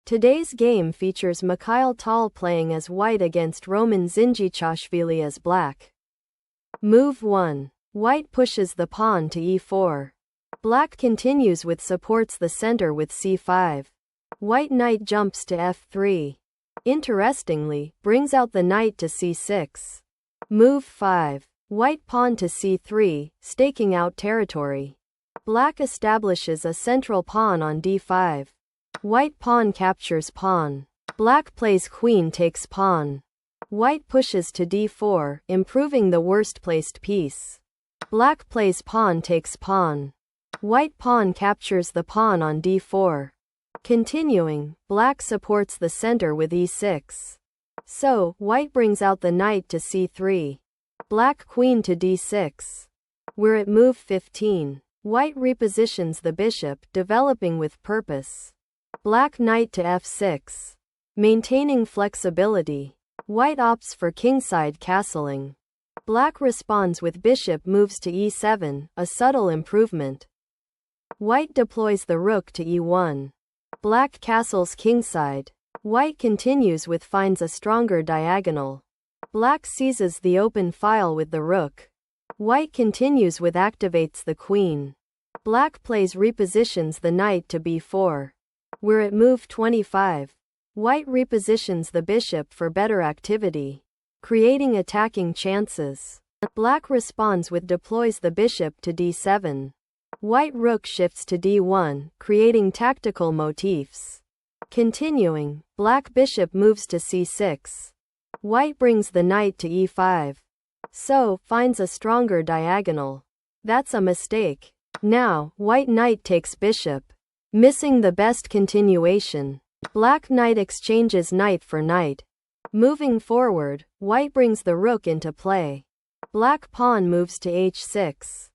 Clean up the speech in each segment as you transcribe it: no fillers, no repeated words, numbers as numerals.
Today's game features Mikhail Tal playing as white against Roman Dzindzichashvili as black. Move 1. White pushes the pawn to e4. Black continues with supports the center with c5. White knight jumps to f3. Interestingly, brings out the knight to c6. Move 5. White pawn to c3, staking out territory. Black establishes a central pawn on d5. White pawn captures pawn. Black plays queen takes pawn. White pushes to d4, improving the worst-placed piece. Black plays pawn takes pawn. White pawn captures the pawn on d4. Continuing, black supports the center with e6. So, white brings out the knight to c3. Black queen to d6. We're at move 15. White repositions the bishop, developing with purpose. Black knight to f6. Maintaining flexibility. White opts for kingside castling. Black responds with bishop moves to e7, a subtle improvement. White deploys the rook to e1. Black castles kingside. White continues with finds a stronger diagonal. Black seizes the open file with the rook. White continues with activates the queen. Black plays repositions the knight to b4. We're at move 25. White repositions the bishop for better activity, creating attacking chances. Black responds with deploys the bishop to d7. White rook shifts to d1, creating tactical motifs. Continuing, black bishop moves to c6. White brings the knight to e5. So, finds a stronger diagonal. That's a mistake. Now, white knight takes bishop, missing the best continuation. Black knight exchanges knight for knight. Moving forward, white brings the rook into play. Black pawn moves to h6.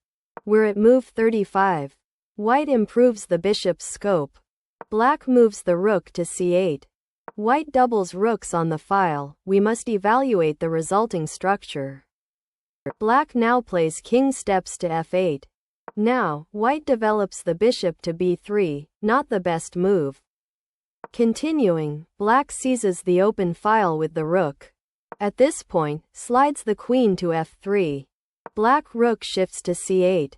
We're at move 35. White improves the bishop's scope. Black moves the rook to c8. White doubles rooks on the file. We must evaluate the resulting structure. Black now plays king steps to f8. Now, white develops the bishop to b3, not the best move. Continuing, black seizes the open file with the rook. At this point, slides the queen to f3. Black rook shifts to c8.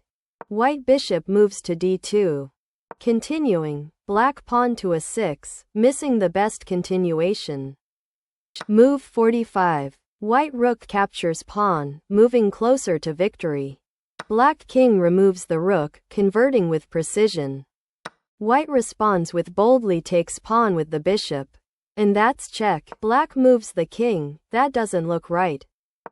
White bishop moves to d2. Continuing, black pawn to a6, missing the best continuation. Move 45. White rook captures pawn, moving closer to victory. Black king removes the rook, converting with precision. White responds with boldly takes pawn with the bishop. And that's check. Black moves the king. That doesn't look right.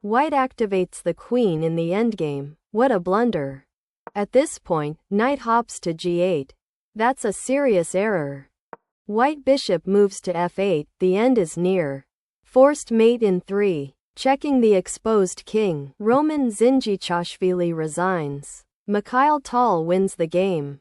White activates the queen in the endgame. What a blunder. At this point, knight hops to g8. That's a serious error. White bishop moves to f8. The end is near. Forced mate in 3. Checking the exposed king. Roman Dzindzichashvili resigns. Mikhail Tal wins the game.